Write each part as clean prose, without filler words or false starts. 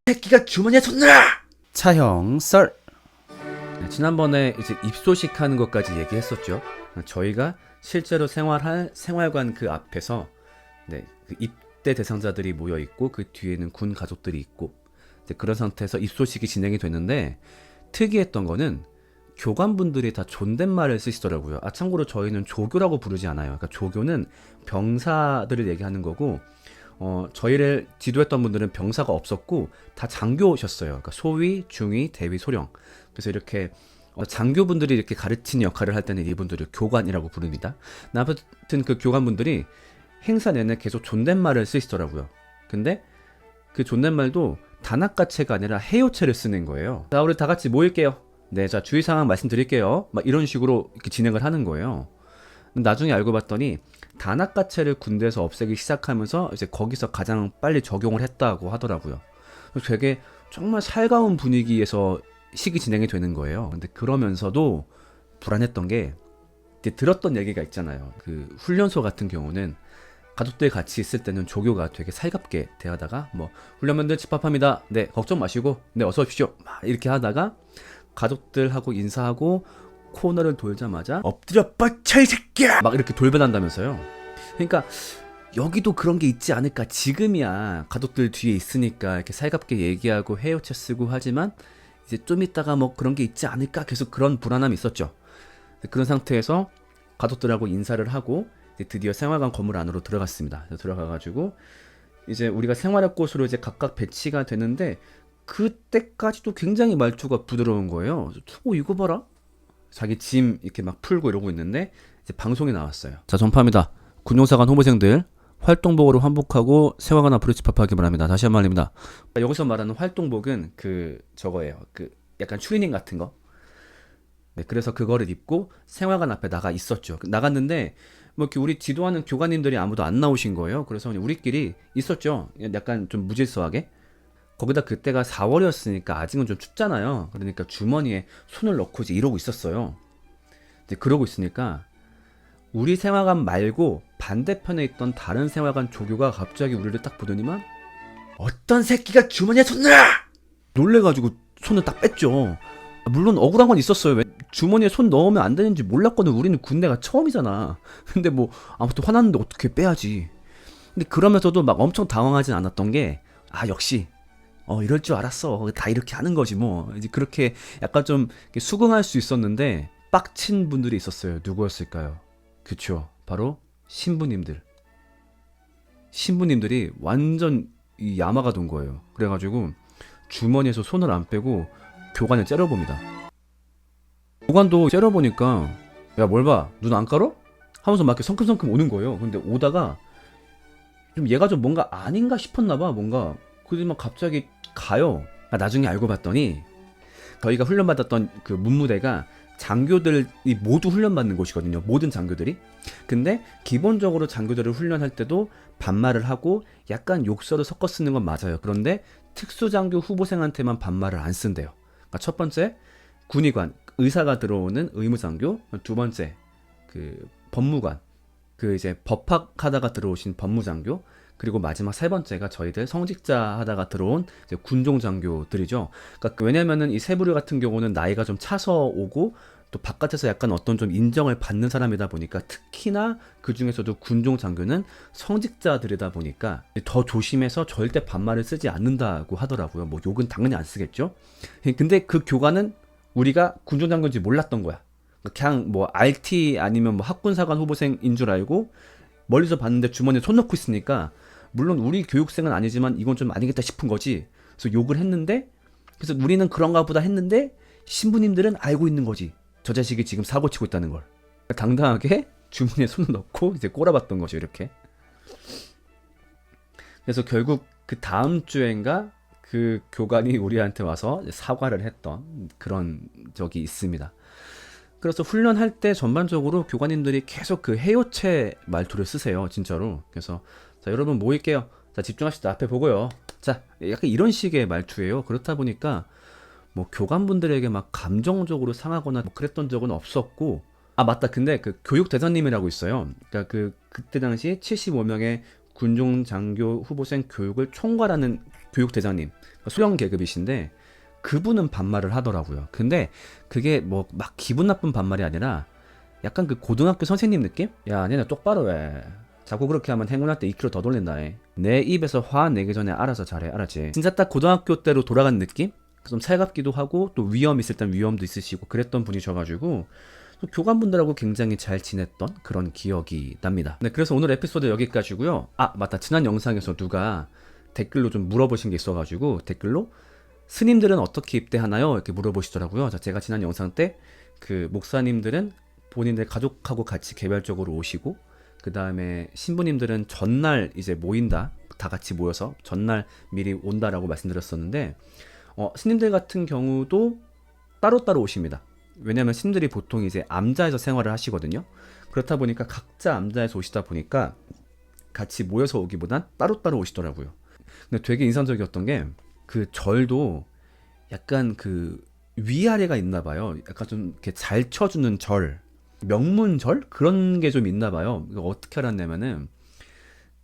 새끼가 주머니에 손 넣어! 차형 썰. 지난번에 이제 입소식 하는 것까지 얘기했었죠. 저희가 실제로 생활할 생활관 그 앞에서 그 입대 대상자들이 모여 있고 그 뒤에는 군 가족들이 있고 그런 상태에서 입소식이 진행이 됐는데 특이했던 거는 교관분들이 다 존댓말을 쓰시더라고요. 참고로 저희는 조교라고 부르지 않아요. 그러니까 조교는 병사들을 얘기하는 거고 저희를 지도했던 분들은 병사가 없었고 다 장교셨어요. 그러니까 소위, 중위, 대위, 소령. 그래서 이렇게 장교분들이 이렇게 가르치는 역할을 할 때는 이분들을 교관이라고 부릅니다. 아무튼 그 교관분들이 행사 내내 계속 존댓말을 쓰시더라고요. 근데 그 존댓말도 단아까체가 아니라 해요체를 쓰는 거예요. 자, 우리 다 같이 모일게요. 네, 자, 주의 사항 말씀드릴게요. 막 이런 식으로 이렇게 진행을 하는 거예요. 나중에 알고 봤더니 단아까체를 군대에서 없애기 시작하면서 이제 거기서 가장 빨리 적용을 했다고 하더라고요. 되게 정말 살가운 분위기에서 식이 진행이 되는 거예요. 근데 그러면서도 불안했던 게 이제 들었던 얘기가 있잖아요. 그 훈련소 같은 경우는 가족들 같이 있을 때는 조교가 되게 살갑게 대하다가 뭐 훈련병들 집합합니다. 네, 걱정 마시고 네, 어서 오십시오. 막 이렇게 하다가 가족들하고 인사하고 코너를 돌자마자 엎드려 뻗쳐 이 새끼야! 막 이렇게 돌변한다면서요. 그러니까 여기도 그런 게 있지 않을까. 지금이야 가족들 뒤에 있으니까 이렇게 살갑게 얘기하고 헤어쳐 쓰고 하지만 이제 좀 있다가 뭐 그런 게 있지 않을까. 계속 그런 불안함이 있었죠. 그런 상태에서 가족들하고 인사를 하고 이제 드디어 생활관 건물 안으로 들어갔습니다. 들어가가지고 이제 우리가 생활할 곳으로 이제 각각 배치가 되는데 그때까지도 굉장히 말투가 부드러운 거예요. 이거 봐라. 자기 짐 이렇게 막 풀고 이러고 있는데 이제 방송에 나왔어요. 자, 전파입니다. 군용사관 후보생들 활동복으로 환복하고 생활관 앞으로 집합하기 바랍니다. 다시 한번 말입니다. 여기서 말하는 활동복은 그 저거예요. 그 약간 추리닝 같은 거. 네, 그래서 그거를 입고 생활관 앞에 나가 있었죠. 나갔는데 뭐 이렇게 우리 지도하는 교관님들이 아무도 안 나오신 거예요. 그래서 그냥 우리끼리 있었죠. 약간 좀 무질서하게. 거기다 그때가 4월이었으니까 아직은 좀 춥잖아요. 그러니까 주머니에 손을 넣고 이제 이러고 있었어요. 이제 그러고 있으니까 우리 생활관 말고 반대편에 있던 다른 생활관 조교가 갑자기 우리를 딱 보더니만 어떤 새끼가 주머니에 손 넣어! 놀래가지고 손을 딱 뺐죠. 물론 억울한 건 있었어요. 왜 주머니에 손 넣으면 안 되는지 몰랐거든. 우리는 군대가 처음이잖아. 근데 뭐 아무튼 화났는데 어떻게 빼야지. 근데 그러면서도 막 엄청 당황하진 않았던 게 역시 이럴 줄 알았어. 다 이렇게 하는 거지 뭐. 이제 그렇게 약간 좀 수긍할 수 있었는데 빡친 분들이 있었어요. 누구였을까요? 그쵸. 바로 신부님들. 신부님들이 완전 이 야마가 돈 거예요. 그래가지고 주머니에서 손을 안 빼고 교관을 째려봅니다. 교관도 째려보니까 야, 뭘 봐? 눈 안 깔어? 하면서 막 이렇게 성큼성큼 오는 거예요. 근데 오다가 좀 얘가 좀 뭔가 아닌가 싶었나 봐. 뭔가 그래서 막 갑자기 가요. 나중에 알고 봤더니 저희가 훈련받았던 그 문무대가 장교들이 모두 훈련받는 곳이거든요. 모든 장교들이. 근데 기본적으로 장교들을 훈련할 때도 반말을 하고 약간 욕설을 섞어 쓰는 건 맞아요. 그런데 특수장교 후보생한테만 반말을 안 쓴대요. 그러니까 첫 번째 군의관, 의사가 들어오는 의무장교. 두 번째 그 법무관, 그 이제 법학하다가 들어오신 법무장교. 그리고 마지막 세 번째가 저희들 성직자 하다가 들어온 이제 군종장교들이죠. 그러니까 왜냐면은 이 세 부류 같은 경우는 나이가 좀 차서 오고 또 바깥에서 약간 어떤 좀 인정을 받는 사람이다 보니까 특히나 그 중에서도 군종장교는 성직자들이다 보니까 더 조심해서 절대 반말을 쓰지 않는다고 하더라고요. 뭐 욕은 당연히 안 쓰겠죠. 근데 그 교관은 우리가 군종장교인지 몰랐던 거야. 그냥 뭐 RT 아니면 뭐 학군사관 후보생인 줄 알고 멀리서 봤는데 주머니에 손 넣고 있으니까 물론 우리 교육생은 아니지만 이건 좀 아니겠다 싶은 거지. 그래서 욕을 했는데 그래서 우리는 그런가 보다 했는데 신부님들은 알고 있는 거지. 저 자식이 지금 사고 치고 있다는 걸. 당당하게 주머니에 손을 넣고 이제 꼬라봤던 거죠. 이렇게. 그래서 결국 그 다음 주엔가 그 교관이 우리한테 와서 사과를 했던 그런 적이 있습니다. 그래서 훈련할 때 전반적으로 교관님들이 계속 그 해요체 말투를 쓰세요. 진짜로. 그래서 자, 여러분 모일게요. 자, 집중합시다. 앞에 보고요. 자, 약간 이런 식의 말투예요. 그렇다 보니까 뭐 교관분들에게 막 감정적으로 상하거나 뭐 그랬던 적은 없었고 맞다. 근데 그 교육대장님이라고 있어요. 그러니까 그때 당시 75명의 군종장교 후보생 교육을 총괄하는 교육대장님, 수령 계급이신데 그분은 반말을 하더라고요. 근데 그게 뭐 막 기분 나쁜 반말이 아니라 약간 그 고등학교 선생님 느낌? 야, 니네 똑바로 해. 자꾸 그렇게 하면 행운할 때 2kg 더 돌린다. 내 입에서 화 내기 전에 알아서 잘해. 알았지? 진짜 딱 고등학교 때로 돌아간 느낌? 좀 살갑기도 하고 또 위험 있을 땐 위험도 있으시고 그랬던 분이셔가지고 또 교관분들하고 굉장히 잘 지냈던 그런 기억이 납니다. 네, 그래서 오늘 에피소드 여기까지고요. 아, 맞다. 지난 영상에서 누가 댓글로 좀 물어보신 게 있어가지고 댓글로 스님들은 어떻게 입대하나요? 이렇게 물어보시더라고요. 자, 제가 지난 영상 때 그 목사님들은 본인들 가족하고 같이 개별적으로 오시고 그 다음에 신부님들은 전날 이제 모인다. 다 같이 모여서 전날 미리 온다라고 말씀드렸었는데 스님들 같은 경우도 따로따로 오십니다. 왜냐면 스님들이 보통 이제 암자에서 생활을 하시거든요. 그렇다 보니까 각자 암자에서 오시다 보니까 같이 모여서 오기보단 따로따로 오시더라고요. 근데 되게 인상적이었던 게 그 절도 약간 그 위아래가 있나 봐요. 약간 좀 이렇게 잘 쳐주는 절, 명문절 그런 게 좀 있나 봐요. 이거 어떻게 알았냐면은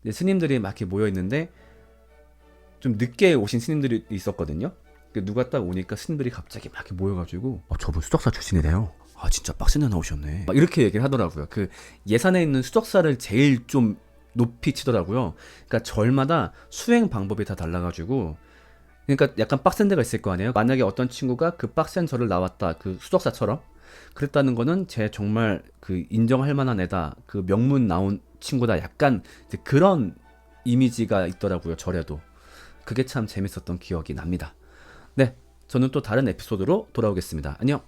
스님들이 막 이렇게 모여 있는데 좀 늦게 오신 스님들이 있었거든요. 누가 딱 오니까 스님들이 갑자기 막 이렇게 모여가지고 저분 수덕사 출신이래요. 아, 진짜 빡센 데 나오셨네. 막 이렇게 얘기를 하더라고요. 그 예산에 있는 수덕사를 제일 좀 높이 치더라고요. 그러니까 절마다 수행 방법이 다 달라가지고 그러니까 약간 빡센 데가 있을 거 아니에요. 만약에 어떤 친구가 그 빡센 절을 나왔다, 그 수덕사처럼 그랬다는 거는 쟤 정말 그 인정할 만한 애다, 그 명문 나온 친구다, 약간 이제 그런 이미지가 있더라고요. 절에도. 그게 참 재밌었던 기억이 납니다. 네, 저는 또 다른 에피소드로 돌아오겠습니다. 안녕.